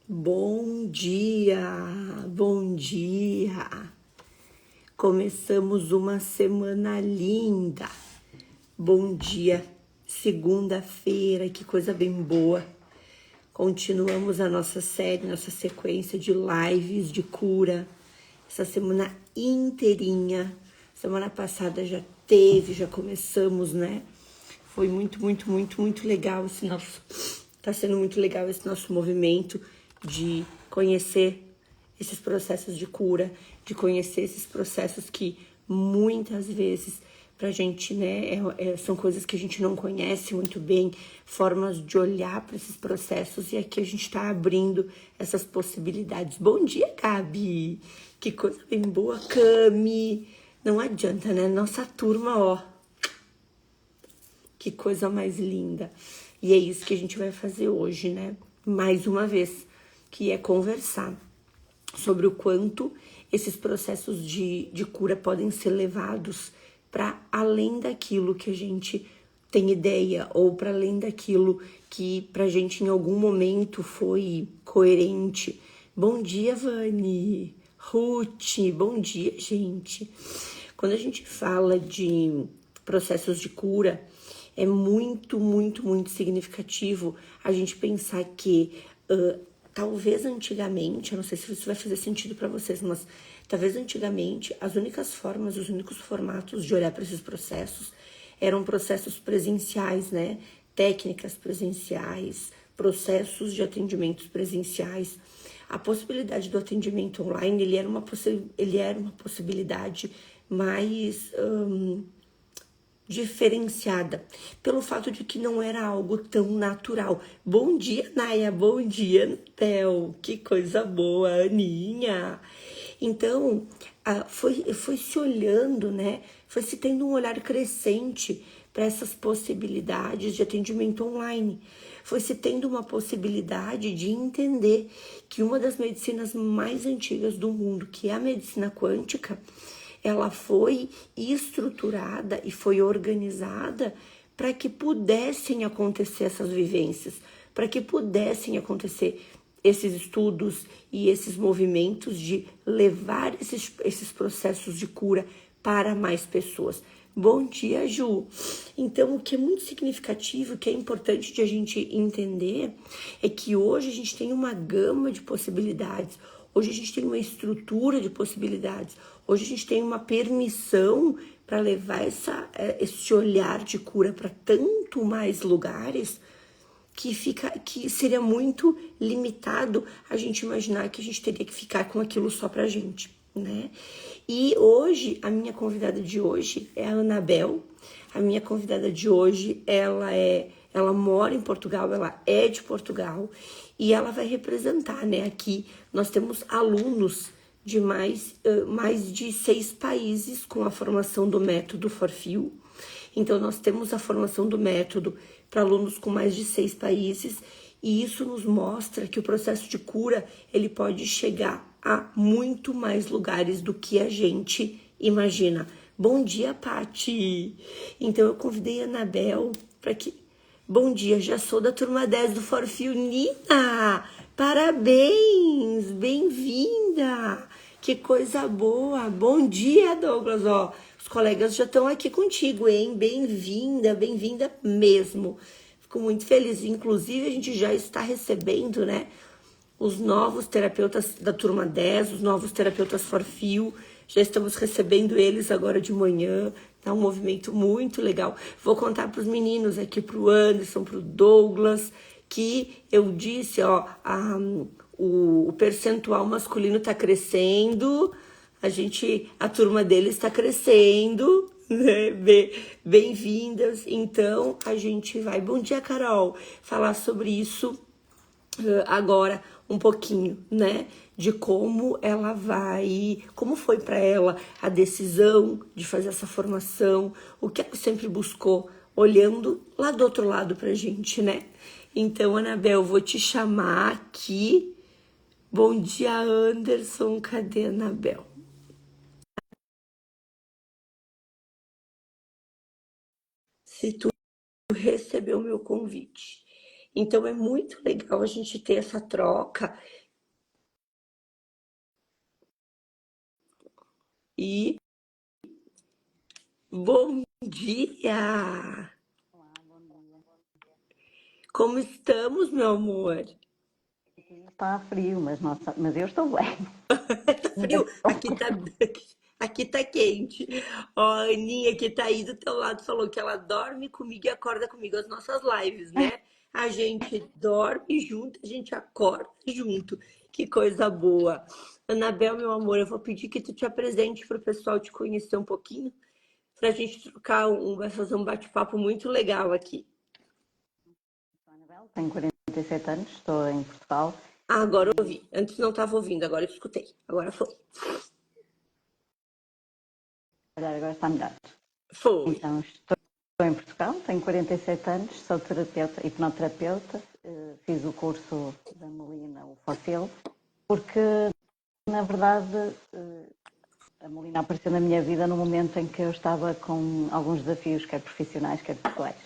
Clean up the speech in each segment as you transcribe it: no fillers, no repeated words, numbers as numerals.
Bom dia, bom dia. Começamos uma semana linda. Bom dia, segunda-feira, que coisa bem boa. Continuamos a nossa série, nossa sequência de lives de cura. Essa semana inteirinha. Semana passada já começamos, né? Foi muito legal esse nosso. Tá sendo muito legal esse nosso movimento de conhecer esses processos de cura, de conhecer esses processos que muitas vezes pra gente, né, são coisas que a gente não conhece muito bem, formas de olhar para esses processos, e aqui a gente tá abrindo essas possibilidades. Bom dia, Gabi! Que coisa bem boa, Cami! Não adianta, né? Nossa turma, ó, que coisa mais linda. E é isso que a gente vai fazer hoje, né? Mais uma vez, que é conversar sobre o quanto esses processos de cura podem ser levados para além daquilo que a gente tem ideia, ou para além daquilo que pra gente em algum momento foi coerente. Bom dia, Vani. Ruth, bom dia, gente. Quando a gente fala de processos de cura, é muito significativo a gente pensar que talvez antigamente, eu não sei se isso vai fazer sentido para vocês, mas talvez antigamente as únicas formas, os únicos formatos de olhar para esses processos eram processos presenciais, né? Técnicas presenciais, processos de atendimentos presenciais. A possibilidade do atendimento online, ele era uma possibilidade mais diferenciada, pelo fato de que não era algo tão natural. Bom dia, Naya, bom dia, Theo, que coisa boa, Aninha. Então, foi se olhando, né? Foi se tendo um olhar crescente para essas possibilidades de atendimento online. Foi se tendo uma possibilidade de entender que uma das medicinas mais antigas do mundo, que é a medicina quântica, ela foi estruturada e foi organizada para que pudessem acontecer essas vivências, para que pudessem acontecer esses estudos e esses movimentos de levar esses processos de cura para mais pessoas. Bom dia, Ju. Então, o que é muito significativo, o que é importante de a gente entender, é que hoje a gente tem uma gama de possibilidades. Hoje a gente tem uma estrutura de possibilidades. Hoje a gente tem uma permissão para levar esse olhar de cura para tanto mais lugares que seria muito limitado a gente imaginar que a gente teria que ficar com aquilo só pra gente, né? E hoje, a minha convidada de hoje é a Anabel. A minha convidada de hoje, ela mora em Portugal, ela é de Portugal, e ela vai representar, né? Aqui nós temos alunos de mais de 6 países com a formação do método Forfil. Então, nós temos a formação do método para alunos com mais de 6 países, e isso nos mostra que o processo de cura, ele pode chegar a muito mais lugares do que a gente imagina. Bom dia, Pati! Então, eu convidei a Anabel para que... Bom dia, já sou da turma 10 do Forfil. Nina, parabéns, bem-vinda! Que coisa boa! Bom dia, Douglas, ó. Os colegas já estão aqui contigo, hein? Bem-vinda, bem-vinda mesmo. Fico muito feliz. Inclusive, a gente já está recebendo, né, os novos terapeutas da turma 10, os novos terapeutas Forfil. Já estamos recebendo eles agora de manhã. Tá um movimento muito legal. Vou contar para os meninos aqui, para o Anderson, para o Douglas, que eu disse, ó, o percentual masculino está crescendo, a turma deles está crescendo, né? Bem-vindas. Então, a gente vai, bom dia, Carol, falar sobre isso agora um pouquinho, né? De como como foi para ela a decisão de fazer essa formação, o que ela sempre buscou, olhando lá do outro lado pra gente, né? Então, Anabel, vou te chamar aqui. Bom dia, Anderson. Cadê a Anabel? Se tu recebeu o meu convite. Então é muito legal a gente ter essa troca e bom dia! Olá, bom dia. Como estamos, meu amor? Aqui está frio, mas eu estou bem. Tá Ainda frio? Aqui tá quente. Ó, a Aninha que tá aí do teu lado falou que ela dorme comigo e acorda comigo as nossas lives, né? A gente dorme junto, a gente acorda junto. Que coisa boa. Anabel, meu amor, eu vou pedir que tu te apresente para o pessoal te conhecer um pouquinho, para a gente trocar vai fazer um bate-papo muito legal aqui. sou a Anabel, tenho 47 anos, estou em Portugal Ah, agora eu e ouvi. Antes não estava ouvindo, agora eu escutei. Agora foi. agora está melhor. Foi. Então, estou em Portugal, tenho 47 anos, sou terapeuta, hipnoterapeuta, fiz o curso da Melina, o FOSIL, porque, na verdade, a Melina apareceu na minha vida no momento em que eu estava com alguns desafios, quer profissionais, quer pessoais.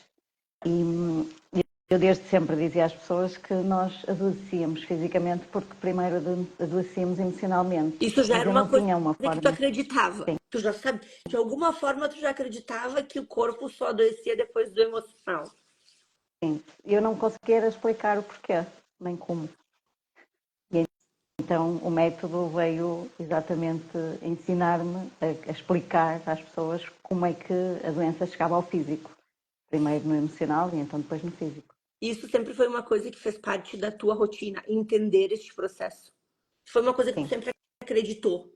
E eu desde sempre dizia às pessoas que nós adoecíamos fisicamente porque primeiro adoecíamos emocionalmente, Isso já mas era eu uma não coisa tinha uma que tu forma. acreditava. Sim, Tu já sabe, de alguma forma tu já acreditava que o corpo só adoecia depois do emocional. sim. Eu não conseguia explicar o porquê, nem como. E então o método veio exatamente ensinar-me a explicar às pessoas como é que a doença chegava ao físico. Primeiro no emocional e então depois no físico. Isso sempre foi uma coisa que fez parte da tua rotina, entender este processo. Foi uma coisa que tu Sim, sempre acreditou.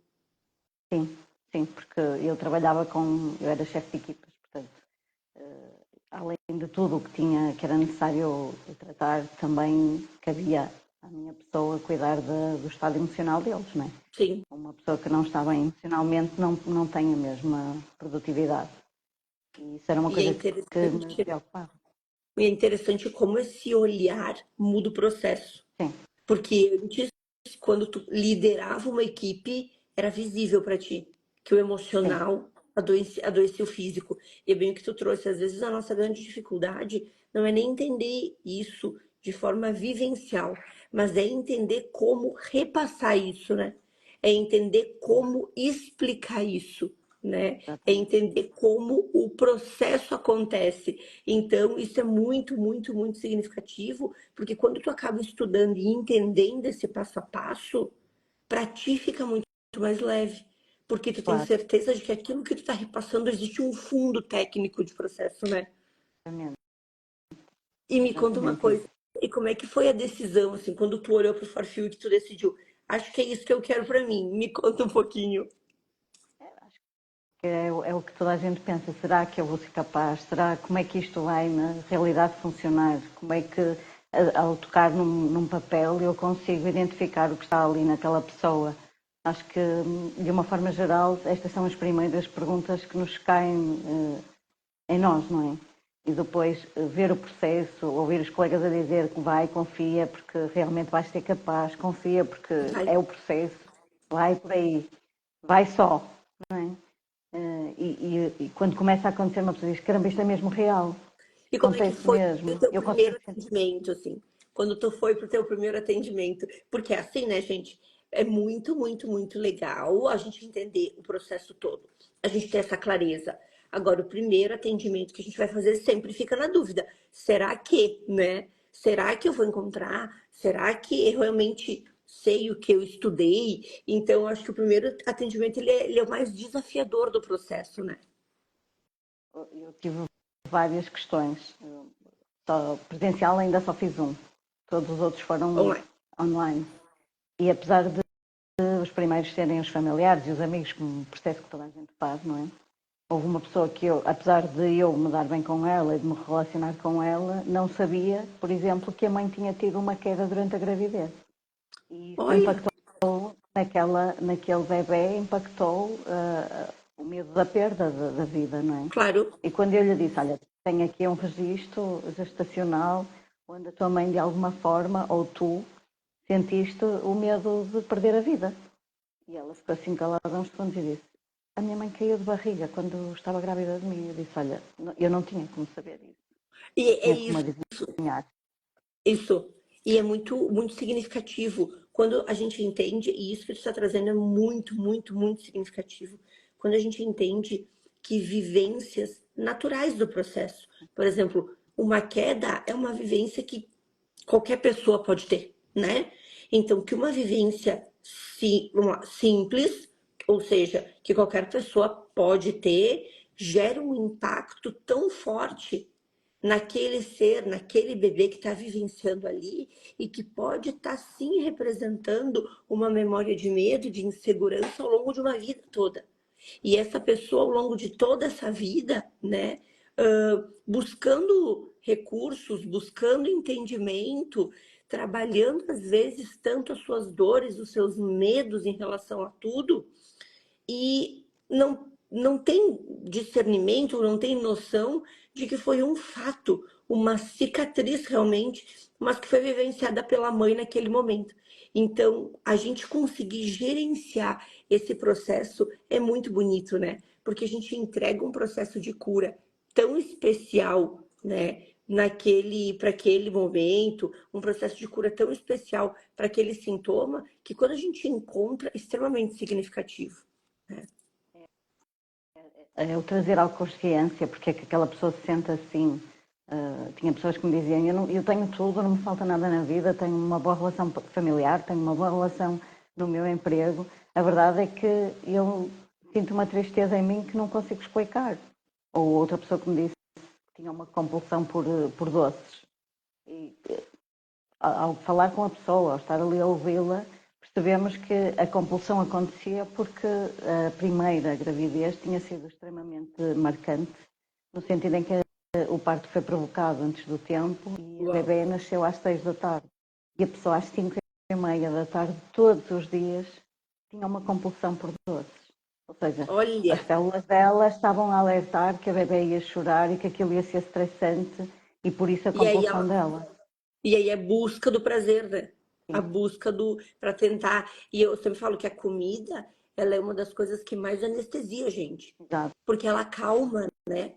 sim, sim, porque eu trabalhava com. Eu era chefe de equipas, portanto. Além de tudo o que tinha, que era necessário tratar, também cabia à minha pessoa cuidar do estado emocional deles, não é? Sim. Uma pessoa que não está bem emocionalmente não tem a mesma produtividade. E isso era uma E é coisa que me interessante, preocupava. e é interessante como esse olhar muda o processo. Sim, Porque antes, quando tu liderava uma equipe, era visível para ti que o sim, emocional adoecia o físico. E é bem o que tu trouxe. Às vezes a nossa grande dificuldade não é nem entender isso de forma vivencial, mas é entender como repassar isso, né? É entender como explicar isso, né? É exatamente. entender como o processo acontece. Então, isso é muito, muito, muito significativo, porque quando tu acaba estudando e entendendo esse passo a passo, para ti fica muito mais leve, porque tu tem Claro, certeza de que aquilo que tu está repassando existe um fundo técnico de processo, né? exatamente, E me conta uma exatamente coisa, isso. e como é que foi a decisão, assim, quando tu olhou para o Farfio e que tu decidiu, acho que é isso que eu quero para mim, me conta um pouquinho. Acho que é o que toda a gente pensa. Será que eu vou ser capaz? Será como é que isto vai na realidade funcionar? Como é que ao tocar num papel eu consigo identificar o que está ali naquela pessoa? Acho que, de uma forma geral, estas são as primeiras perguntas que nos caem em nós, não é? E depois ver o processo, ouvir os colegas a dizer que vai, confia, porque realmente vais ser capaz, confia, porque Vai. é o processo, vai por aí, vai só, não é? E quando começa a acontecer, uma pessoa diz: caramba, isto é mesmo real, E como é que acontece foi o mesmo, teu eu primeiro consigo sentir. atendimento, assim? Quando tu foi pro teu primeiro atendimento? Porque é assim, né, gente? É muito, muito, muito legal a gente entender o processo todo. A gente ter essa clareza. Agora, o primeiro atendimento que a gente vai fazer sempre fica na dúvida. Será que, né? Será que eu vou encontrar? Será que eu realmente sei o que eu estudei? Então, acho que o primeiro atendimento ele é o mais desafiador do processo, né? Eu tive várias questões, só, presencial ainda só fiz um, todos os outros foram Online. online. E apesar de os primeiros serem os familiares e os amigos, como um processo que toda a gente faz, não é? Houve uma pessoa que eu, apesar de eu me dar bem com ela e de me relacionar com ela, não sabia, por exemplo, que a mãe tinha tido uma queda durante a gravidez. E isso Olha, impactou naquele bebê, impactou o medo da perda da vida, não é? claro. E quando eu lhe disse, olha, tenho aqui um registro gestacional onde a tua mãe de alguma forma, ou tu, sentiste o medo de perder a vida. E ela ficou assim calada uns segundos e disse: a minha mãe caiu de barriga quando estava grávida de mim. Eu disse: olha, eu não tinha como saber isso, E não é tinha como isso. adivinhar. Isso. E é muito, muito significativo. Quando a gente entende, e isso que tu está trazendo é muito, muito, muito significativo. Quando a gente entende que vivências naturais do processo, por exemplo, uma queda é uma vivência que qualquer pessoa pode ter, né? Então, que uma vivência simples, ou seja, que qualquer pessoa pode ter, gera um impacto tão forte naquele ser, naquele bebê que está vivenciando ali e que pode estar sim representando uma memória de medo, de insegurança ao longo de uma vida toda. E essa pessoa, ao longo de toda essa vida, né, buscando recursos, buscando entendimento, trabalhando às vezes tanto as suas dores, os seus medos em relação a tudo, e não tem discernimento, não tem noção de que foi um fato, uma cicatriz realmente, mas que foi vivenciada pela mãe naquele momento. Então, a gente conseguir gerenciar esse processo é muito bonito, né? Porque a gente entrega um processo de cura tão especial, né? Naquele, para aquele momento, um processo de cura tão especial para aquele sintoma, que quando a gente encontra, é extremamente significativo. É o trazer à consciência, porque é que aquela pessoa se sente assim. Tinha pessoas que me diziam, eu tenho tudo, não me falta nada na vida, tenho uma boa relação familiar, tenho uma boa relação no meu emprego. A verdade é que eu sinto uma tristeza em mim que não consigo explicar. Ou outra pessoa que me disse que tinha uma compulsão por doces. E ao falar com a pessoa, ao estar ali a ouvi-la, percebemos que a compulsão acontecia porque a primeira gravidez tinha sido extremamente marcante, no sentido em que o parto foi provocado antes do tempo e a Uau. bebê nasceu às 6 da tarde. E a pessoa às 5h30 da tarde, todos os dias, tinha uma compulsão por doces. Ou seja, as Olha, células dela estavam a alertar que a bebê ia chorar e que aquilo ia ser estressante e por isso a e aí compulsão dela. e aí é busca do prazer, né? A Sim, busca do para tentar. E eu sempre falo que a comida, ela é uma das coisas que mais anestesia a gente, exato. porque ela acalma, né?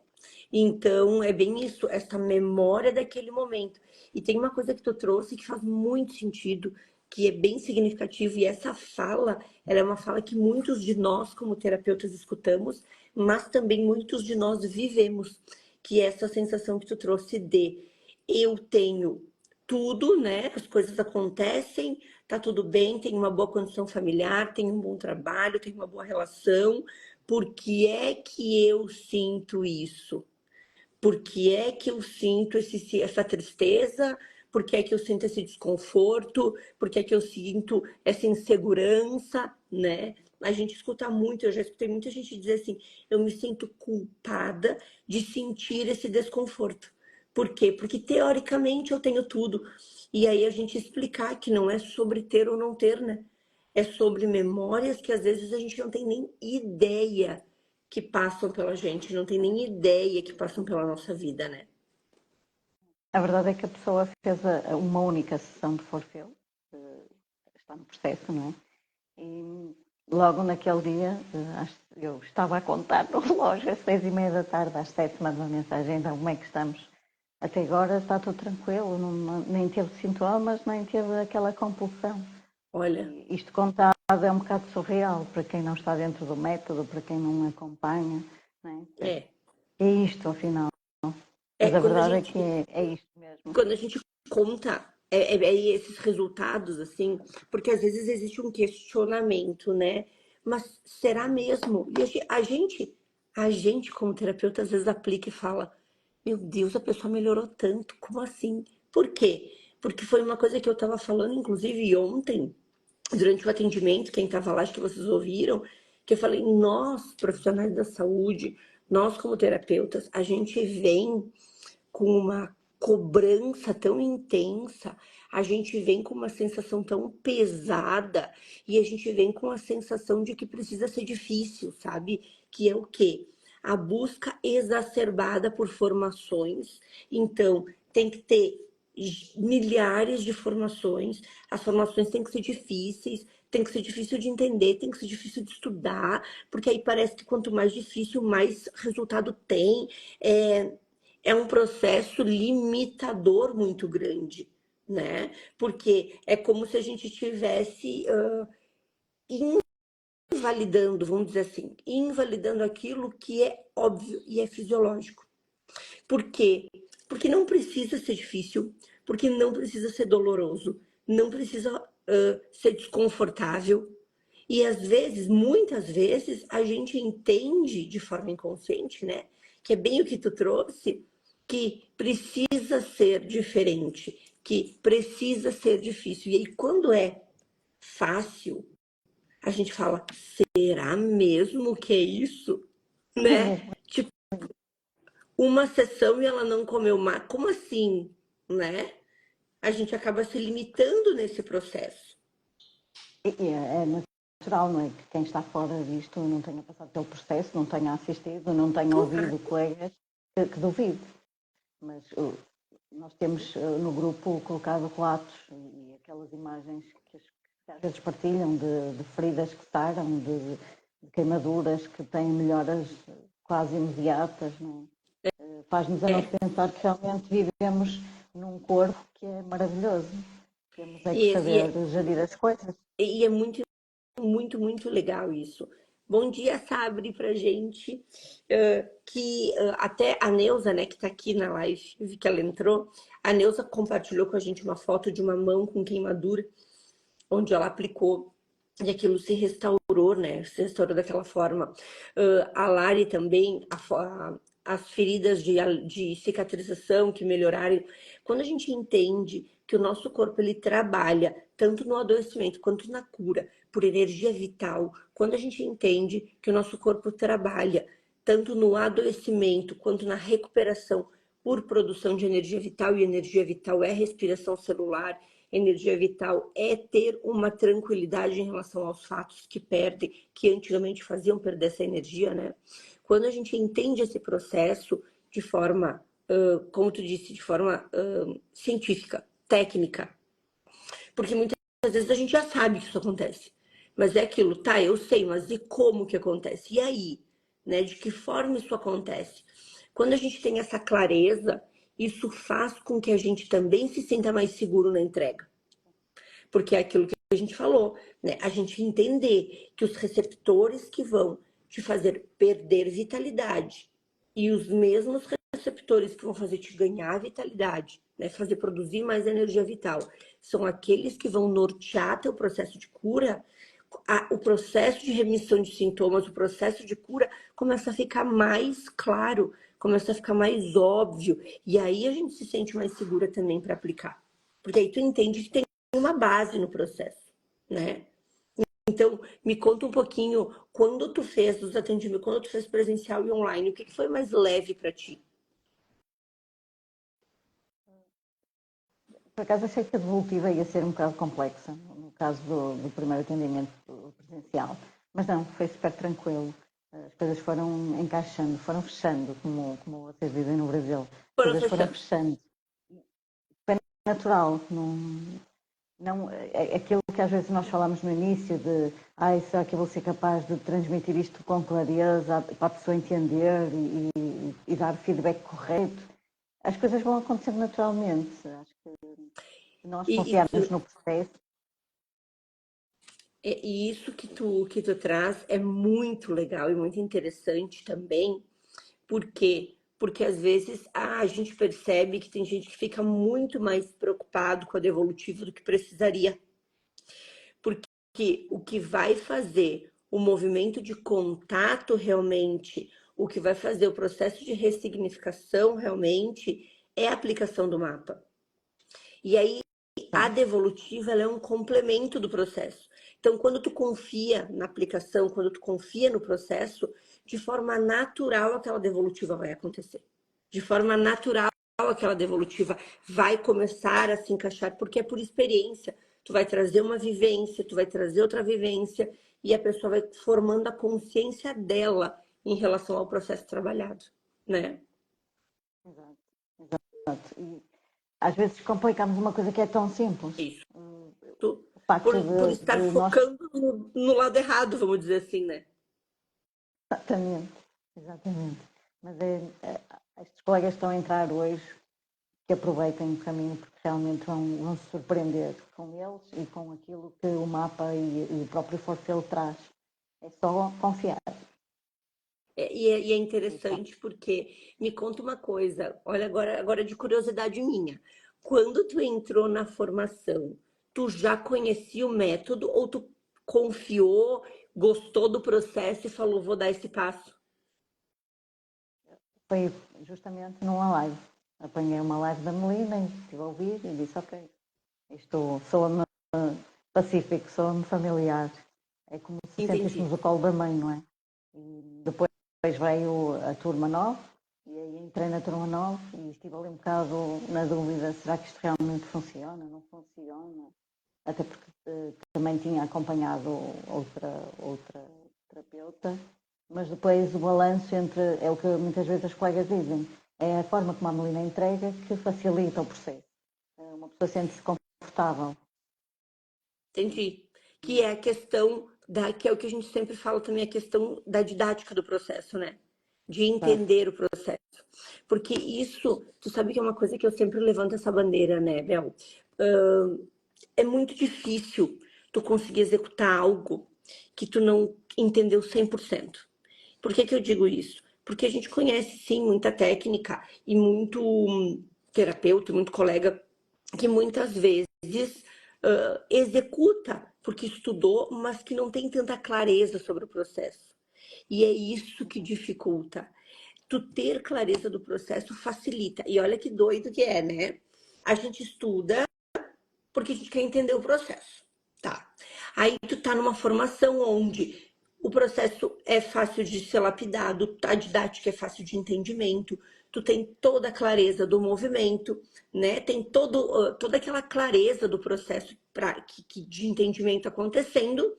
Então é bem isso, essa memória daquele momento. E tem uma coisa que tu trouxe que faz muito sentido, que é bem significativo, e essa fala, ela é uma fala que muitos de nós, como terapeutas, escutamos, mas também muitos de nós vivemos, que é essa sensação que tu trouxe de eu tenho tudo, né? As coisas acontecem, tá tudo bem, tenho uma boa condição familiar, tenho um bom trabalho, tenho uma boa relação. Por que é que eu sinto isso? Por que é que eu sinto essa tristeza? Por que é que eu sinto esse desconforto? Por que é que eu sinto essa insegurança, né? A gente escuta muito, eu já escutei muita gente dizer assim, eu me sinto culpada de sentir esse desconforto. Por quê? Porque teoricamente eu tenho tudo. E aí a gente explicar que não é sobre ter ou não ter, né? É sobre memórias que às vezes a gente não tem nem ideia que passam pela gente, não tem nem ideia que passam pela nossa vida, né? A verdade é que a pessoa fez uma única sessão de forfeu, está no processo, não é? E logo naquele dia, eu estava a contar no relógio às 6h30 da tarde, às 7 mandou uma mensagem, então como é que estamos? Até agora está tudo tranquilo, nem teve sintomas, nem teve aquela compulsão. Olha, E isto contado é um bocado surreal para quem não está dentro do método, para quem não acompanha, não é? é. É isto, afinal. É Mas a quando a verdade é gente, que é isto mesmo. quando a gente conta esses resultados, assim, porque às vezes existe um questionamento, né? Mas será mesmo? E a gente como terapeuta, às vezes aplica e fala: Meu Deus, a pessoa melhorou tanto, como assim? Por quê? Porque foi uma coisa que eu estava falando, inclusive, ontem, durante o atendimento, quem estava lá, acho que vocês ouviram, que eu falei, nós, profissionais da saúde, nós como terapeutas, a gente vem com uma cobrança tão intensa, a gente vem com uma sensação tão pesada e a gente vem com a sensação de que precisa ser difícil, sabe? Que é o quê? A busca exacerbada por formações. Então, tem que ter milhares de formações, as formações têm que ser difíceis, tem que ser difícil de entender, tem que ser difícil de estudar, porque aí parece que quanto mais difícil, mais resultado tem. É, é um processo limitador muito grande, né? Porque é como se a gente estivesse invalidando, vamos dizer assim, invalidando aquilo que é óbvio e é fisiológico. Por quê? Porque não precisa ser difícil, porque não precisa ser doloroso, não precisa ser desconfortável. E às vezes, muitas vezes, a gente entende de forma inconsciente, né? Que é bem o que tu trouxe, que precisa ser diferente, que precisa ser difícil. E aí, quando é fácil, a gente fala, será mesmo que é isso? É Né? mesmo. Tipo, uma sessão e ela não comeu mais. Como assim? Né? A gente acaba se limitando nesse processo. É natural, não é? Que quem está fora disto não tenha passado pelo processo, não tenha assistido, não tenha ouvido colegas que duvide. Mas nós temos no grupo colocado relatos e aquelas imagens que às vezes partilham de feridas que saram, de queimaduras que têm melhoras quase imediatas, não é? Faz-nos a nós É. pensar que realmente vivemos num corpo que é maravilhoso. Temos é que E, saber e, gerir as coisas. e é muito, muito, muito legal isso. Bom dia, Sabri, pra gente. Até a Neuza, né, que tá aqui na live, eu vi que ela entrou. A Neuza compartilhou com a gente uma foto de uma mão com queimadura, onde ela aplicou e aquilo se restaurou, né? Se restaurou daquela forma. A Lari também, as feridas de cicatrização que melhoraram. Quando a gente entende que o nosso corpo ele trabalha tanto no adoecimento quanto na cura por energia vital, quando a gente entende que o nosso corpo trabalha tanto no adoecimento quanto na recuperação por produção de energia vital, e energia vital é respiração celular, energia vital é ter uma tranquilidade em relação aos fatos que perdem, que antigamente faziam perder essa energia, né? Quando a gente entende esse processo de forma, como tu disse, de forma científica, técnica, porque muitas vezes a gente já sabe que isso acontece, mas é aquilo, tá, eu sei, mas e como que acontece? E aí? Né? De que forma isso acontece? Quando a gente tem essa clareza, isso faz com que a gente também se sinta mais seguro na entrega. Porque é aquilo que a gente falou, né? A gente entender que os receptores que vão te fazer perder vitalidade e os mesmos receptores que vão fazer te ganhar vitalidade, né? Fazer produzir mais energia vital, são aqueles que vão nortear teu processo de cura. O processo de remissão de sintomas, o processo de cura começa a ficar mais claro, começa a ficar mais óbvio, e aí a gente se sente mais segura também para aplicar. Porque aí tu entende que tem uma base no processo, né? Então, me conta um pouquinho, quando tu fez os atendimentos, quando tu fez presencial e online, o que foi mais leve para ti? Por acaso achei que a devolutiva ia ser um bocado complexa, no caso do primeiro atendimento presencial, mas não, foi super tranquilo. As coisas foram encaixando, foram fechando, como vocês dizem no Brasil. As Foram coisas foram fechando. fechando. Foi natural, não, aquilo que às vezes nós falamos no início de será que eu vou ser capaz de transmitir isto com clareza para a pessoa entender e dar feedback correto? As coisas vão acontecendo naturalmente. Acho que se nós E, confiarmos tu, no processo. e isso que tu traz é muito legal e muito interessante também. Por quê? Porque às vezes a gente percebe que tem gente que fica muito mais preocupado com a devolutiva do que precisaria. Porque o que vai fazer o movimento de contato realmente, o que vai fazer o processo de ressignificação realmente é a aplicação do mapa. E aí a devolutiva ela é um complemento do processo. Então, quando tu confia na aplicação, quando tu confia no processo, de forma natural aquela devolutiva vai acontecer. De forma natural aquela devolutiva vai começar a se encaixar, porque é por experiência. Tu vai trazer uma vivência, tu vai trazer outra vivência, e a pessoa vai formando a consciência dela em relação ao processo trabalhado, né? Exato, exato. E às vezes complicamos uma coisa que é tão simples. Isso. Tu, O facto por estar de nós. focando no lado errado, vamos dizer assim, né? Exatamente, exatamente. Mas estes colegas que estão a entrar hoje, que aproveitem o caminho, porque realmente vão se surpreender com eles e com aquilo que o mapa e o próprio Forcel traz. É só confiar. E é interessante porque me conta uma coisa, olha agora de curiosidade minha. Quando tu entrou na formação, tu já conhecia o método ou tu confiou, gostou do processo e falou, vou dar esse passo? Foi justamente numa live. Apanhei uma live da Melina e estive a ouvir e disse, ok, isto soa-me pacífico, soa-me familiar. É como se Entendi. sentíssemos o colo da mãe, não é? E depois veio a turma 9 e aí entrei na turma 9 e estive ali um bocado na dúvida, será que isto realmente funciona, não funciona? Até porque também tinha acompanhado outra terapeuta, mas depois o balanço entre, é o que muitas vezes as colegas dizem, é a forma como a Melina entrega que facilita o processo. Uma pessoa sente-se confortável. Entendi. Que é a questão que é o que a gente sempre fala também, a questão da didática do processo, né? De Exato. entender o processo. Porque isso, tu sabe que é uma coisa que eu sempre levanto essa bandeira, né, Bel? É muito difícil tu conseguir executar algo que tu não entendeu 100%. Por que que eu digo isso? Porque a gente conhece, sim, muita técnica e muito terapeuta, muito colega que muitas vezes executa porque estudou, mas que não tem tanta clareza sobre o processo. E é isso que dificulta. Tu ter clareza do processo facilita. E olha que doido que é, né? A gente estuda porque a gente quer entender o processo. Tá. Aí tu tá numa formação onde o processo é fácil de ser lapidado, a didática é fácil de entendimento, tu tem toda a clareza do movimento, né? Tem toda aquela clareza do processo de entendimento acontecendo.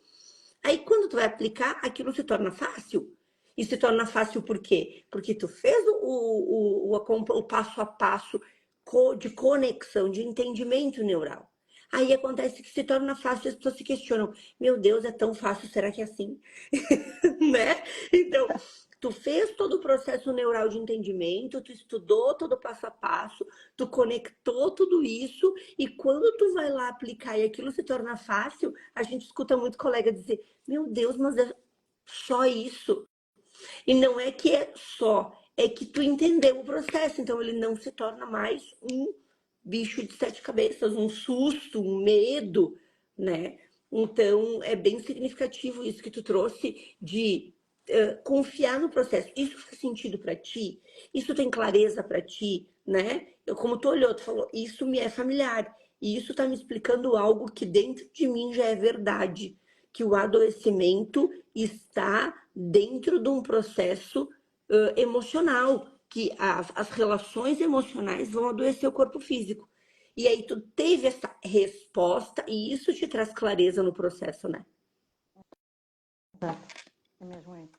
Aí quando tu vai aplicar, aquilo se torna fácil. E se torna fácil por quê? Porque tu fez o passo a passo de conexão, de entendimento neural. Aí acontece que se torna fácil, as pessoas se questionam: meu Deus, é tão fácil, será que é assim? Né? Então, tu fez todo o processo neural de entendimento, tu estudou todo o passo a passo, tu conectou tudo isso, e quando tu vai lá aplicar e aquilo se torna fácil, a gente escuta muito colega dizer: meu Deus, mas é só isso. E não é que é só, é que tu entendeu o processo, então ele não se torna mais um bicho de sete cabeças, um susto, um medo, né? Então é bem significativo isso que tu trouxe de confiar no processo. Isso faz sentido para ti? Isso tem clareza para ti, né? Como tu olhou, tu falou, isso me é familiar. E isso está me explicando algo que dentro de mim já é verdade, que o adoecimento está dentro de um processo emocional, que as relações emocionais vão adoecer o corpo físico. E aí tu teve essa resposta e isso te traz clareza no processo, né? Exato. É mesmo isso.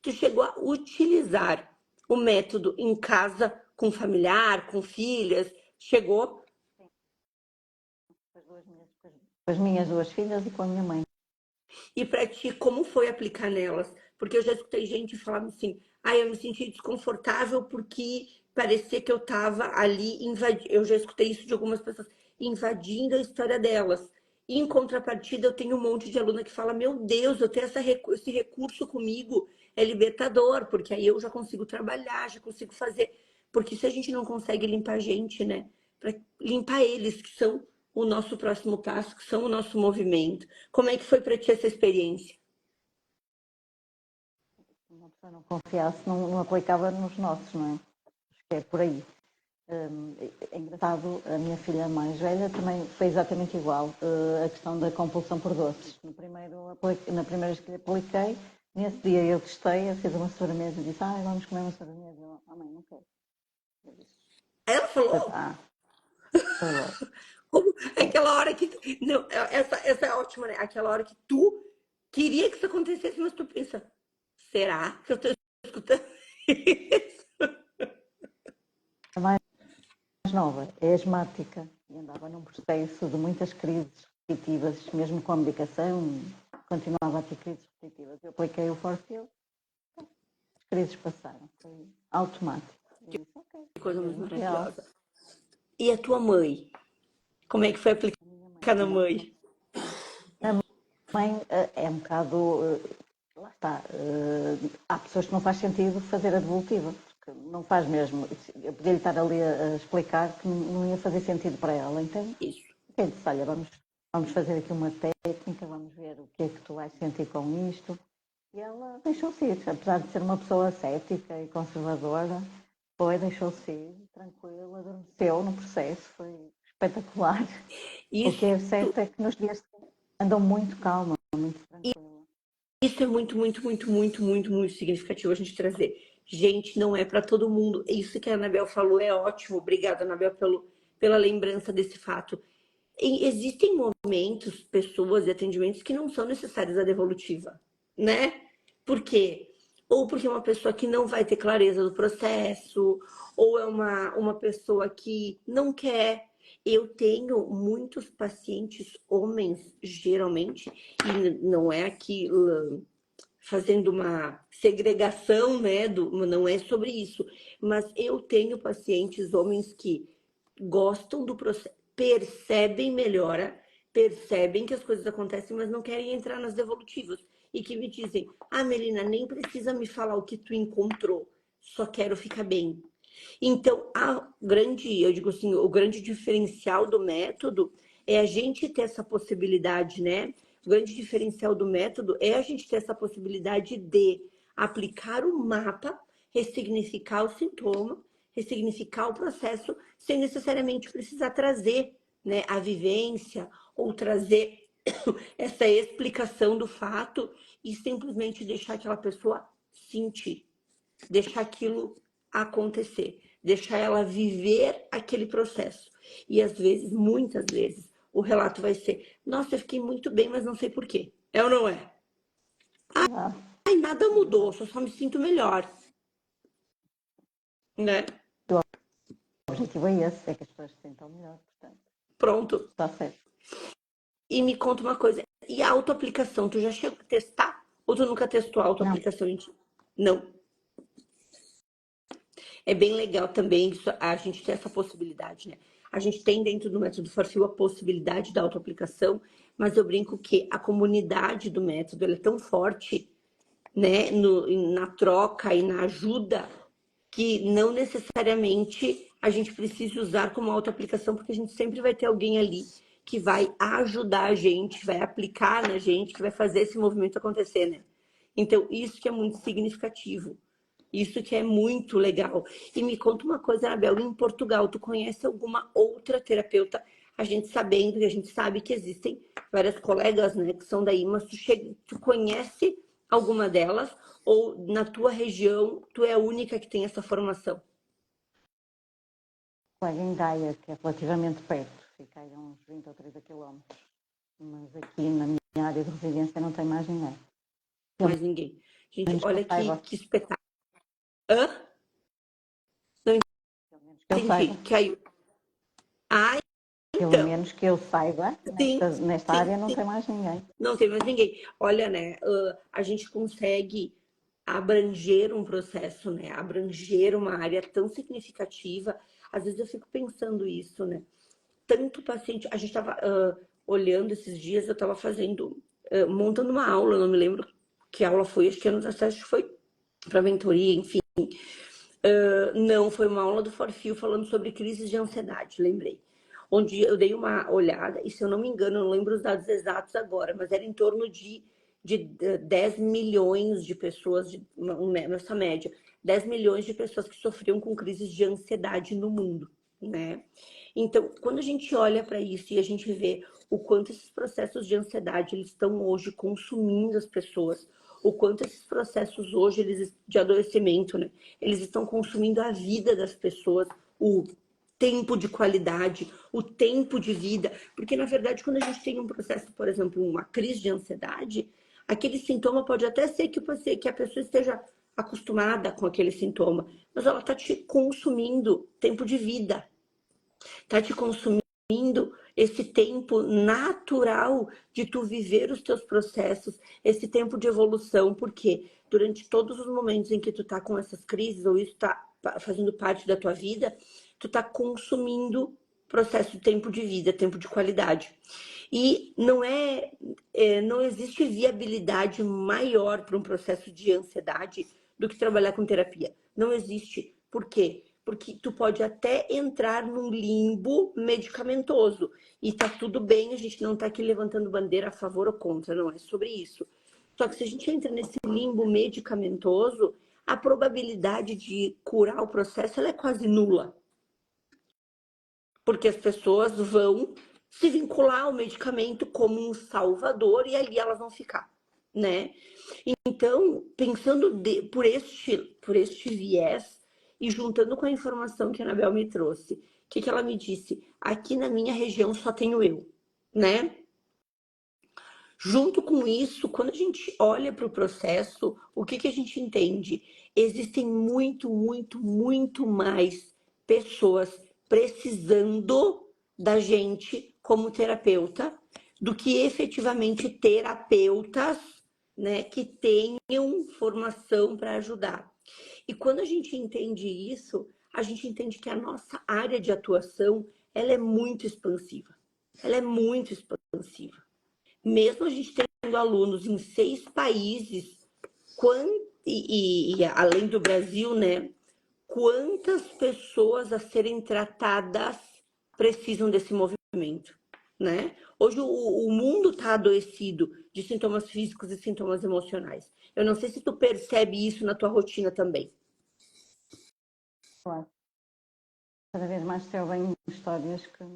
Tu chegou a utilizar o método em casa, com familiar, com filhas, chegou? Com as minhas duas filhas e com a minha mãe. E para ti, como foi aplicar nelas? Porque eu já escutei gente falar assim, eu me senti desconfortável porque parecia que eu estava ali invadindo. Eu já escutei isso de algumas pessoas, invadindo a história delas. E em contrapartida, eu tenho um monte de aluna que fala, meu Deus, eu tenho esse recurso comigo, é libertador, porque aí eu já consigo trabalhar, já consigo fazer. Porque se a gente não consegue limpar a gente, né? Para limpar eles, que são o nosso próximo passo, que são o nosso movimento. Como é que foi para ti essa experiência? Se uma pessoa não confiasse, não aplicava nos nossos, não é? Acho que é por aí. É engraçado, a minha filha mais velha também foi exatamente igual. A questão da compulsão por doces. Na primeira vez que lhe apliquei, nesse dia eu testei, eu fiz uma sobremesa e disse, vamos comer uma sobremesa. Ela, mãe, não quero. Eu disse, Ela falou, foi logo. como aquela hora que. Não, essa é ótima, né? Aquela hora que tu queria que isso acontecesse, mas tu pensa, será que eu estou escutando isso? A mais nova é asmática e andava num processo de muitas crises repetitivas, mesmo com a medicação, continuava a ter crises repetitivas. Eu apliquei o Forfil, as crises passaram, foi automático. Eu disse, ok, Que coisa mais mesmo real. maravilhosa. E a tua mãe? Como é que foi A minha mãe aplicar na também. mãe? A mãe é um bocado. Lá está. Há pessoas que não faz sentido fazer a devolutiva, porque não faz mesmo. Eu podia-lhe estar ali a explicar que não ia fazer sentido para ela, entende? Isso. Quem disse, olha, vamos fazer aqui uma técnica, vamos ver o que é que tu vais sentir com isto. E ela deixou-se ir, apesar de ser uma pessoa cética e conservadora, deixou-se ir, tranquila, adormeceu no processo, foi espetacular. O que Isso, é certo é que nos dias andam muito calma, muito tranquila. isso é muito, muito, muito, muito, muito, muito significativo a gente trazer. Gente, não é para todo mundo. Isso que a Anabel falou é ótimo. Obrigada, Anabel, pela lembrança desse fato. E existem momentos, pessoas e atendimentos que não são necessários a devolutiva, né? Por quê? Ou porque é uma pessoa que não vai ter clareza do processo, ou é uma pessoa que não quer. Eu tenho muitos pacientes homens, geralmente, e não é aqui fazendo uma segregação, né? Não é sobre isso, mas eu tenho pacientes homens que gostam do processo, percebem melhora, percebem que as coisas acontecem, mas não querem entrar nas devolutivas. E que me dizem, ah, Melina, nem precisa me falar o que tu encontrou, só quero ficar bem. Então, eu digo assim, o grande diferencial do método é a gente ter essa possibilidade, né? O grande diferencial do método é a gente ter essa possibilidade de aplicar o mapa, ressignificar o sintoma, ressignificar o processo, sem necessariamente precisar trazer, né, a vivência ou trazer essa explicação do fato e simplesmente deixar aquela pessoa sentir, deixar aquilo acontecer, deixar ela viver aquele processo. E às vezes, muitas vezes, o relato vai ser: nossa, eu fiquei muito bem, mas não sei por quê. É ou não é? Verdade, Ai, nada mudou, verdade. só me sinto melhor, né? O objetivo é esse, é que as pessoas se sintam melhor, portanto, Pronto. está certo. E me conta uma coisa, e a autoaplicação, tu já chegou a testar? Ou tu nunca testou a Não, autoaplicação em ti? Não. É bem legal também a gente ter essa possibilidade, né? A gente tem dentro do método Forfil a possibilidade da autoaplicação, mas eu brinco que a comunidade do método ela é tão forte, né, na troca e na ajuda, que não necessariamente a gente precisa usar como autoaplicação, porque a gente sempre vai ter alguém ali que vai ajudar a gente, vai aplicar na gente, que vai fazer esse movimento acontecer, né? Então, isso que é muito significativo. Isso que é muito legal. E me conta uma coisa, Anabel, em Portugal, tu conhece alguma outra terapeuta? A gente sabendo, e a gente sabe que existem várias colegas, né, que são daí, mas tu conhece alguma delas? Ou na tua região, tu é a única que tem essa formação? colega em Gaia, que é relativamente perto, fica aí a uns 20 ou 30 quilómetros, mas aqui na minha área de residência não tem mais ninguém. Pelo Mais ninguém. Gente, menos que eu olha saiba. que espetáculo. Hã? Não Pelo menos que eu entendi. saiba. Que aí... Ah, Pelo então. menos que eu saiba, Sim, nesta sim, área não sim. tem mais ninguém. Não tem mais ninguém. Olha, né? A gente consegue abranger um processo, né? Abranger uma área tão significativa. Às vezes eu fico pensando isso, né? Tanto paciente. A gente estava olhando esses dias, eu estava fazendo, montando uma aula, não me lembro que aula foi, acho que acho que foi para mentoria, enfim. Não, foi uma aula do Forfil falando sobre crises de ansiedade, lembrei. Onde eu dei uma olhada, e se eu não me engano, eu não lembro os dados exatos agora, mas era em torno de 10 milhões de pessoas, nessa média, 10 milhões de pessoas que sofriam com crises de ansiedade no mundo, né? Então, quando a gente olha para isso e a gente vê o quanto esses processos de ansiedade eles estão hoje consumindo as pessoas, o quanto esses processos hoje eles de adoecimento, né, eles estão consumindo a vida das pessoas, o tempo de qualidade, o tempo de vida, porque na verdade quando a gente tem um processo, por exemplo, uma crise de ansiedade, aquele sintoma pode até ser que a pessoa esteja acostumada com aquele sintoma, mas ela está te consumindo tempo de vida, está te consumindo esse tempo natural de tu viver os teus processos, esse tempo de evolução, porque durante todos os momentos em que tu tá com essas crises, ou isso tá fazendo parte da tua vida, tu tá consumindo processo de tempo de vida, tempo de qualidade. E não existe viabilidade maior para um processo de ansiedade do que trabalhar com terapia. Não existe. Por quê? Porque tu pode até entrar num limbo medicamentoso e tá tudo bem, a gente não tá aqui levantando bandeira a favor ou contra, não é sobre isso. Só que se a gente entra nesse limbo medicamentoso, a probabilidade de curar o processo ela é quase nula. Porque as pessoas vão se vincular ao medicamento como um salvador e ali elas vão ficar, né? Então, pensando por este viés e juntando com a informação que a Anabel me trouxe, o que ela me disse? Aqui na minha região só tenho eu, né? Junto com isso, quando a gente olha para o processo, o que a gente entende? Existem muito mais pessoas precisando da gente como terapeuta do que efetivamente terapeutas, né, que tenham formação para ajudar. E quando a gente entende isso, a gente entende que a nossa área de atuação, ela é muito expansiva. Ela é muito expansiva. Mesmo a gente tendo alunos em 6 países, além do Brasil, né? Quantas pessoas a serem tratadas precisam desse movimento, né? Hoje o mundo está adoecido de sintomas físicos e sintomas emocionais. Eu não sei se tu percebe isso na tua rotina também. Claro. Cada vez mais se ouvem histórias que as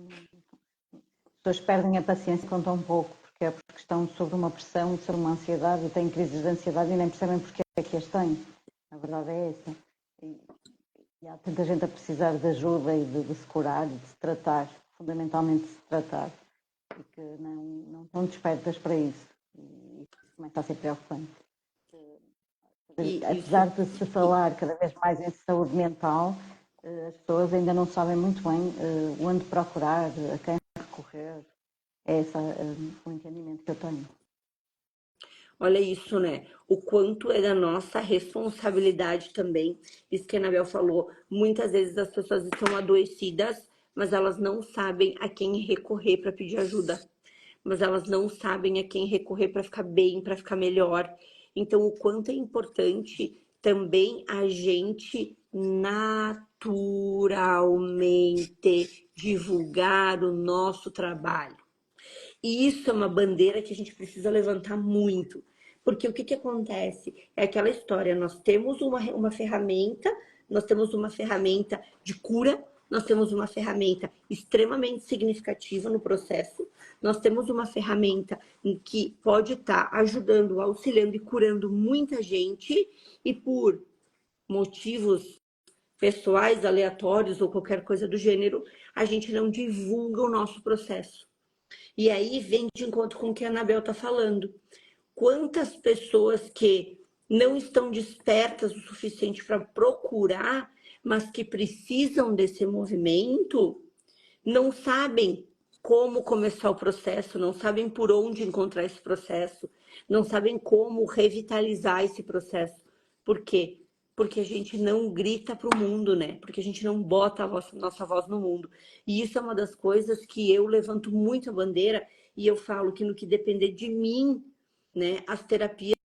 pessoas perdem a paciência e contam um pouco, porque é porque estão sob uma pressão, sob uma ansiedade, e têm crises de ansiedade e nem percebem porque é que as têm. A verdade é essa. E há tanta gente a precisar de ajuda e de se curar, de se tratar, fundamentalmente de se tratar, e que não estão despertas para isso. E isso começa a ser preocupante. Apesar de se falar cada vez mais em saúde mental, as pessoas ainda não sabem muito bem onde procurar, a quem recorrer. É esse o entendimento que eu tenho. Olha isso, né? O quanto é da nossa responsabilidade também. Isso que a Anabel falou. Muitas vezes as pessoas estão adoecidas, mas elas não sabem a quem recorrer para pedir ajuda. Mas elas não sabem a quem recorrer para ficar bem, para ficar melhor. Então, o quanto é importante também a gente naturalmente divulgar o nosso trabalho. E isso é uma bandeira que a gente precisa levantar muito. Porque o que acontece? É aquela história, nós temos uma ferramenta, nós temos uma ferramenta de cura, nós temos uma ferramenta extremamente significativa no processo, nós temos uma ferramenta que pode estar ajudando, auxiliando e curando muita gente, e por motivos pessoais, aleatórios ou qualquer coisa do gênero, a gente não divulga o nosso processo. E aí vem de encontro com o que a Anabel está falando. Quantas pessoas que não estão despertas o suficiente para procurar, mas que precisam desse movimento, não sabem como começar o processo, não sabem por onde encontrar esse processo, não sabem como revitalizar esse processo. Por quê? Porque a gente não grita para o mundo, né? Porque a gente não bota nossa voz no mundo. E isso é uma das coisas que eu levanto muito a bandeira e eu falo que no que depender de mim, né, as terapias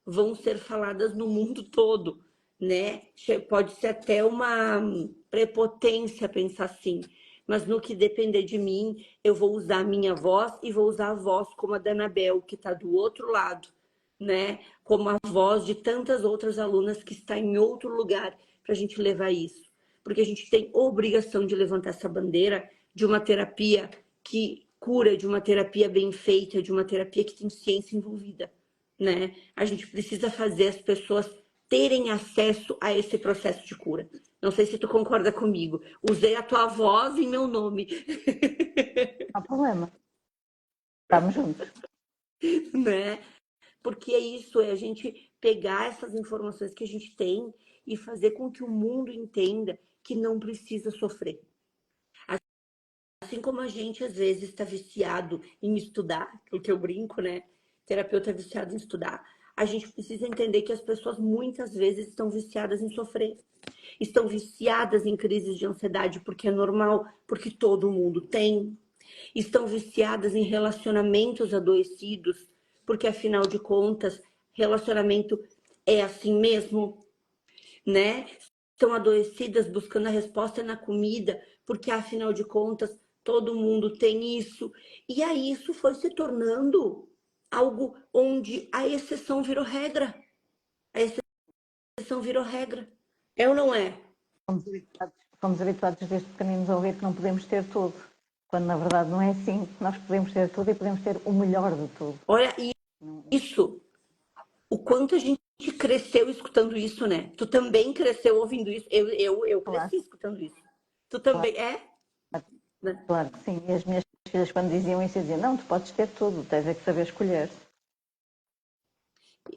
vão ser faladas no mundo todo, né? Pode ser até uma prepotência pensar assim, mas no que depender de mim, eu vou usar a minha voz e vou usar a voz como a da Anabel, que está do outro lado, né? Como a voz de tantas outras alunas que está em outro lugar para a gente levar isso. Porque a gente tem obrigação de levantar essa bandeira de uma terapia que cura, de uma terapia bem feita, de uma terapia que tem ciência envolvida, né? A gente precisa fazer as pessoas terem acesso a esse processo de cura. Não sei se tu concorda comigo. Usei a tua voz em meu nome. Não há problema. Estamos juntos. Né? Porque é isso, é a gente pegar essas informações que a gente tem e fazer com que o mundo entenda que não precisa sofrer. Assim como a gente às vezes está viciado em estudar, porque eu brinco, né? Terapeuta viciado em estudar. a gente precisa entender que as pessoas muitas vezes estão viciadas em sofrer. Estão viciadas em crises de ansiedade porque é normal, porque todo mundo tem. Estão viciadas em relacionamentos adoecidos, porque afinal de contas, relacionamento é assim mesmo, né? Estão adoecidas buscando a resposta na comida, porque afinal de contas, todo mundo tem isso. E aí isso foi se tornando algo onde a exceção virou regra. A exceção virou regra. É ou não é? Fomos habituados desde pequeninos a ouvir que não podemos ter tudo, quando na verdade não é assim. Nós podemos ter tudo e podemos ter o melhor de tudo. Olha, isso, o quanto a gente cresceu escutando isso, né? Tu também cresceu ouvindo isso. Eu Claro, cresci escutando isso. Tu claro, também é? Né? claro que sim. E as minhas filhas, quando diziam isso, diziam: não, tu podes ter tudo, tens é que saber escolher.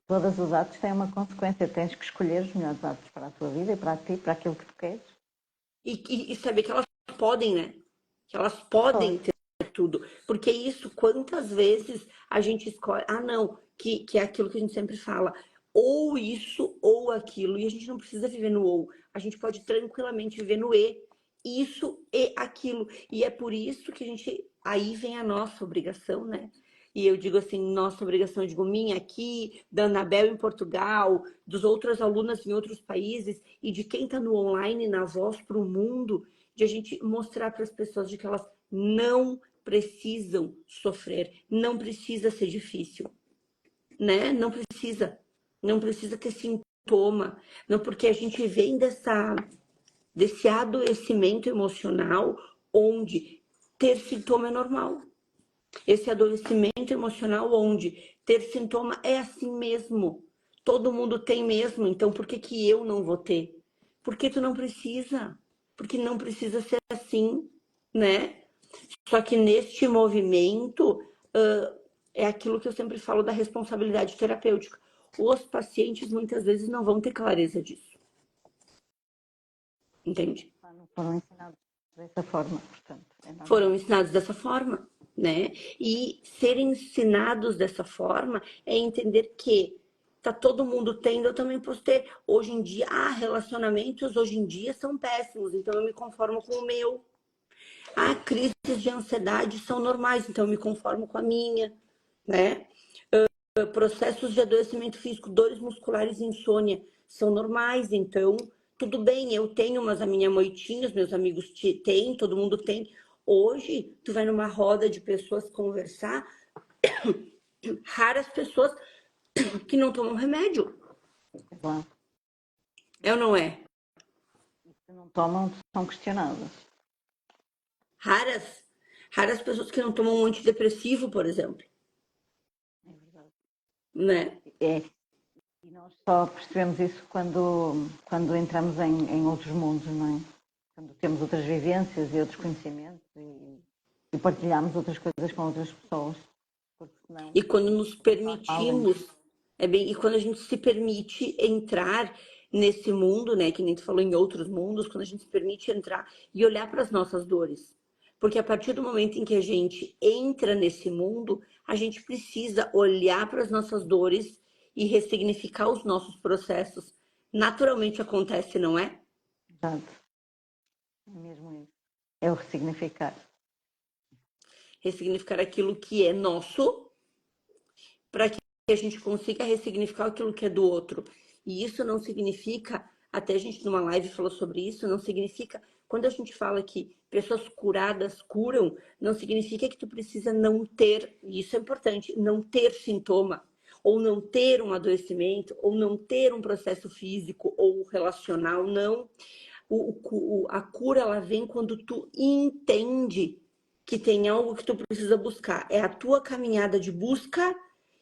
Todos os atos têm uma consequência, tens que escolher os melhores atos para a tua vida e para ti, para aquilo que tu queres. E saber que elas podem, né? Que elas Pois, podem ter tudo. Porque isso, quantas vezes a gente escolhe, ah, não, que é aquilo que a gente sempre fala, ou isso ou aquilo, e a gente não precisa viver no ou, a gente pode tranquilamente viver no e, isso e aquilo. E é por isso que a gente, aí vem a nossa obrigação, né? E eu digo assim, nossa obrigação, eu digo minha aqui, da Anabel em Portugal, dos outras alunas em outros países e de quem está no online, na voz para o mundo, de a gente mostrar para as pessoas de que elas não precisam sofrer, não precisa ser difícil, né? Não precisa ter sintoma, não porque a gente vem desse adoecimento emocional onde ter sintoma é normal. Esse adoecimento emocional onde ter sintoma é assim mesmo. Todo mundo tem mesmo, então por que que eu não vou ter? Porque tu não precisa. Porque não precisa ser assim, né? Só que neste movimento, é aquilo que eu sempre falo da responsabilidade terapêutica. Os pacientes muitas vezes não vão ter clareza disso. Entende? não foram ensinados dessa forma, portanto, é Foram normal. ensinados dessa forma, né? E serem ensinados dessa forma é entender que tá todo mundo tendo, eu também posso ter. Hoje em dia, relacionamentos hoje em dia são péssimos, então eu me conformo com o meu. Crises de ansiedade são normais, então eu me conformo com a minha, né? Processos de adoecimento físico, dores musculares e insônia são normais, então tudo bem, eu tenho, mas a minha moitinha, os meus amigos têm, todo mundo tem. Hoje, tu vai numa roda de pessoas conversar, raras pessoas que não tomam remédio. Claro. É ou não é? E se não tomam, são questionadas. Raras, raras pessoas que não tomam um antidepressivo, por exemplo, É verdade. né? É. E nós só percebemos isso quando entramos em outros mundos, não é? Quando temos outras vivências e outros conhecimentos e partilhamos outras coisas com outras pessoas. Porque senão E quando nos é normal. permitimos, e quando a gente se permite entrar nesse mundo, né, que nem tu falou em outros mundos, quando a gente se permite entrar e olhar para as nossas dores. Porque a partir do momento em que a gente entra nesse mundo, a gente precisa olhar para as nossas dores e ressignificar os nossos processos. Naturalmente acontece, não é? Exato. É mesmo isso. É o ressignificar. Ressignificar aquilo que é nosso para que a gente consiga ressignificar aquilo que é do outro. E isso não significa, até a gente numa live falou sobre isso, não significa, quando a gente fala que pessoas curadas curam, não significa que tu precisa não ter, e isso é importante, não ter sintoma, ou não ter um adoecimento, ou não ter um processo físico ou relacional, não. A cura, ela vem quando tu entende que tem algo que tu precisa buscar. É a tua caminhada de busca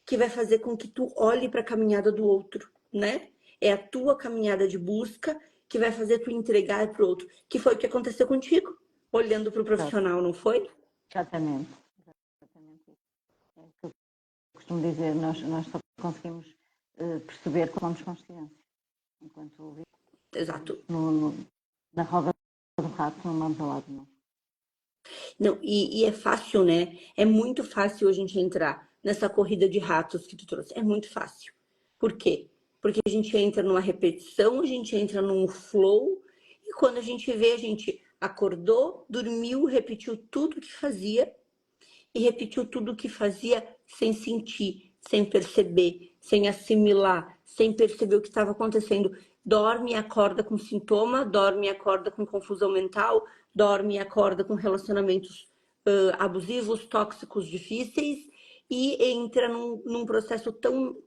que vai fazer com que tu olhe para a caminhada do outro, né? É a tua caminhada de busca que vai fazer tu entregar para o outro, que foi o que aconteceu contigo, olhando para o Exato. profissional, não foi? Exatamente. Exatamente isso. É o que eu costumo dizer, nós só conseguimos perceber que tomamos consciência. Enquanto Exato. na roda do rato, não vamos ao lado, não. Não, e é fácil, né? É muito fácil a gente entrar nessa corrida de ratos que tu trouxe. É muito fácil. Por quê? Porque a gente entra numa repetição, a gente entra num flow, e quando a gente vê, a gente acordou, dormiu, repetiu tudo que fazia, e repetiu tudo o que fazia sem sentir, sem perceber, sem assimilar, sem perceber o que estava acontecendo. Dorme e acorda com sintoma, dorme e acorda com confusão mental, dorme e acorda com relacionamentos abusivos, tóxicos, difíceis, e entra num processo tão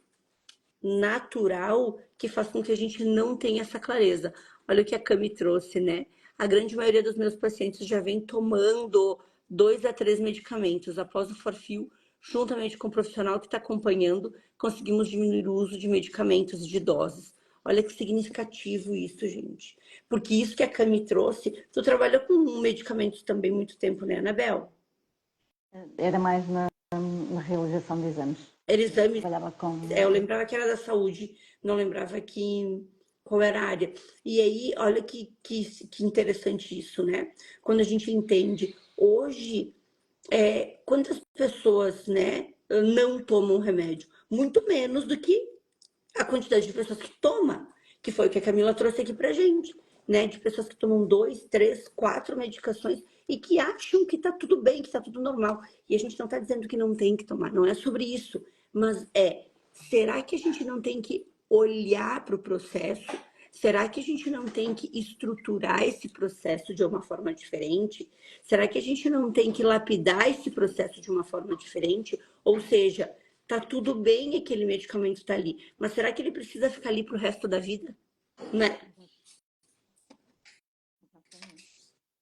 natural que faz com que a gente não tenha essa clareza. Olha o que a Cami trouxe, né? A grande maioria dos meus pacientes já vem tomando 2 a 3 medicamentos após o Forfil, juntamente com o profissional que está acompanhando, conseguimos diminuir o uso de medicamentos e de doses. Olha que significativo isso, gente. Porque isso que a Cami trouxe, tu trabalha com medicamentos também muito tempo, né, Anabel? Era mais na realização de exames. Era exame. Trabalhava com. Eu lembrava que era da saúde, não lembrava qual era a área. E aí, olha que interessante isso, né? Quando a gente entende. Hoje, quantas pessoas, né, não tomam remédio? Muito menos do que a quantidade de pessoas que toma, que foi o que a Camila trouxe aqui pra gente, né? De pessoas que tomam 2, 3, 4 medicações e que acham que tá tudo bem, que tá tudo normal. E a gente não tá dizendo que não tem que tomar, não é sobre isso. Mas será que a gente não tem que olhar para o processo? Será que a gente não tem que estruturar esse processo de uma forma diferente? Será que a gente não tem que lapidar esse processo de uma forma diferente? Ou seja, tá tudo bem aquele medicamento está ali, mas será que ele precisa ficar ali pro resto da vida? Né?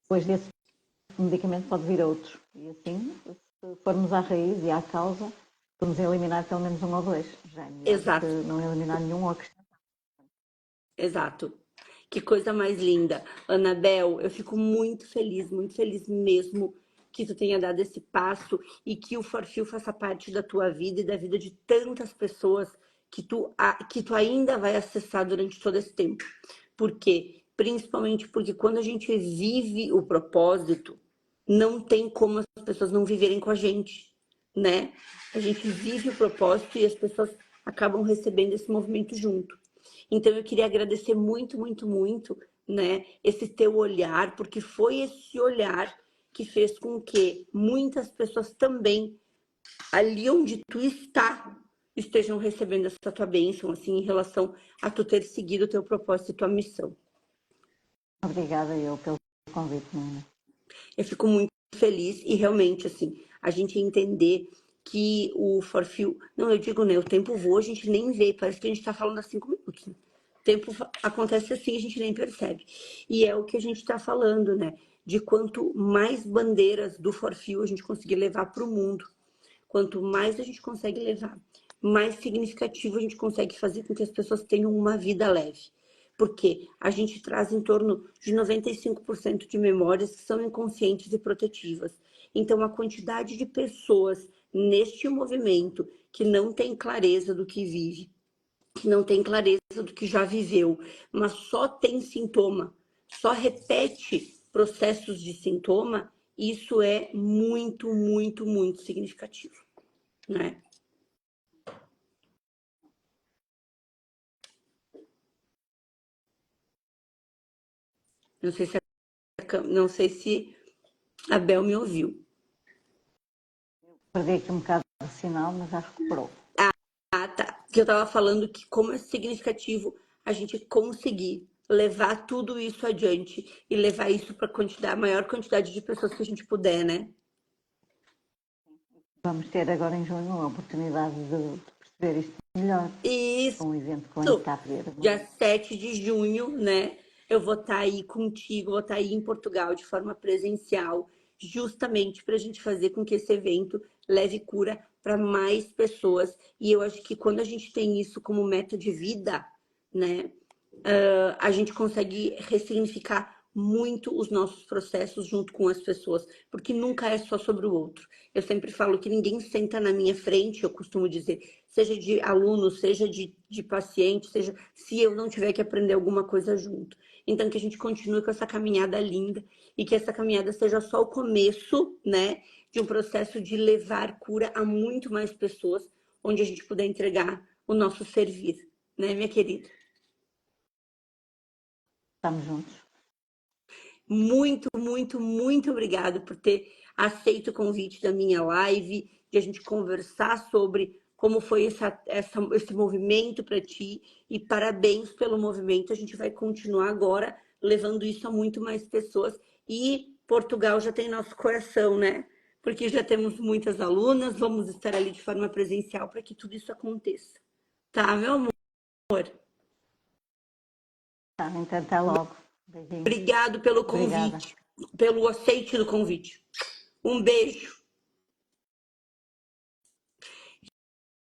Depois desse medicamento pode vir outro. E assim, se formos à raiz e à causa, podemos eliminar pelo menos um ou dois. Já é melhor Exato. do que não eliminar nenhum ou acrescentar. Exato. Que coisa mais linda. Anabel, eu fico muito feliz mesmo que tu tenha dado esse passo e que o Forfil faça parte da tua vida e da vida de tantas pessoas que tu ainda vai acessar durante todo esse tempo. Por quê? Principalmente porque quando a gente vive o propósito, não tem como as pessoas não viverem com a gente, né? A gente vive o propósito e as pessoas acabam recebendo esse movimento junto. Então eu queria agradecer muito, muito, muito, né, esse teu olhar, porque foi esse olhar que fez com que muitas pessoas também, ali onde tu está, estejam recebendo essa tua bênção, assim, em relação a tu ter seguido o teu propósito e tua missão. Obrigada eu pelo convite, Nina. Eu fico muito feliz e realmente, assim, a gente entender que o Forfil, não, eu digo, né, o tempo voa, a gente nem vê, parece que a gente tá falando há 5 minutos, né? O tempo acontece assim, a gente nem percebe. E é o que a gente está falando, né? De quanto mais bandeiras do Forfil a gente conseguir levar para o mundo, quanto mais a gente consegue levar, mais significativo a gente consegue fazer com que as pessoas tenham uma vida leve. Porque a gente traz em torno de 95% de memórias que são inconscientes e protetivas. Então, a quantidade de pessoas neste movimento que não tem clareza do que vive, que não tem clareza do que já viveu, mas só tem sintoma, só repete processos de sintoma, isso é muito, muito, muito significativo, né? Não sei se a Bel me ouviu. Perdi aqui um bocado de sinal, mas já recuperou. Ah, tá. Que eu tava falando que como é significativo a gente conseguir levar tudo isso adiante e levar isso para a maior quantidade de pessoas que a gente puder, né? Vamos ter agora em junho a oportunidade de perceber isto melhor. Isso. Um evento com a Itap. Dia 7 de junho, né? Eu vou estar aí contigo, vou estar aí em Portugal de forma presencial, justamente para a gente fazer com que esse evento leve cura para mais pessoas. E eu acho que quando a gente tem isso como meta de vida, né, a gente consegue ressignificar muito os nossos processos junto com as pessoas, porque nunca é só sobre o outro. Eu sempre falo que ninguém senta na minha frente, eu costumo dizer, seja de aluno, seja de paciente, seja se eu não tiver que aprender alguma coisa junto. Então, que a gente continue com essa caminhada linda e que essa caminhada seja só o começo, né, de um processo de levar cura a muito mais pessoas, onde a gente puder entregar o nosso servir, né, minha querida? Estamos juntos. Muito, muito, muito obrigada por ter aceito o convite da minha live, de a gente conversar sobre como foi esse movimento para ti. E parabéns pelo movimento. A gente vai continuar agora levando isso a muito mais pessoas. E Portugal já tem nosso coração, né? Porque já temos muitas alunas, vamos estar ali de forma presencial para que tudo isso aconteça. Tá, meu amor? Tá, então até logo. Beijinhos. Obrigado pelo Obrigada. convite, pelo aceite do convite. Um beijo.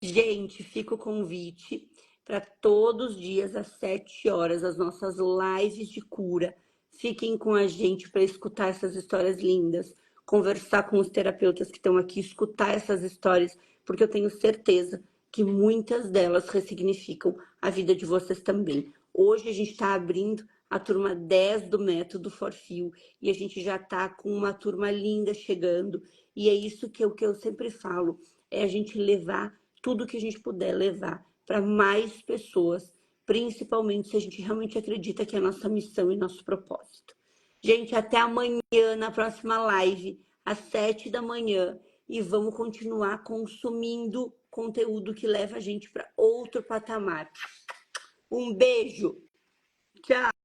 Gente, fica o convite para todos os dias às 7 horas, as nossas lives de cura. Fiquem com a gente para escutar essas histórias lindas, conversar com os terapeutas que estão aqui, escutar essas histórias, porque eu tenho certeza que muitas delas ressignificam a vida de vocês também. Hoje a gente está abrindo a turma 10 do Método Forfil e a gente já está com uma turma linda chegando. E é isso que eu sempre falo, é a gente levar tudo que a gente puder levar para mais pessoas, principalmente se a gente realmente acredita que é a nossa missão e nosso propósito. Gente, até amanhã na próxima live, às 7 da manhã, e vamos continuar consumindo conteúdo que leva a gente para outro patamar. Um beijo. Tchau.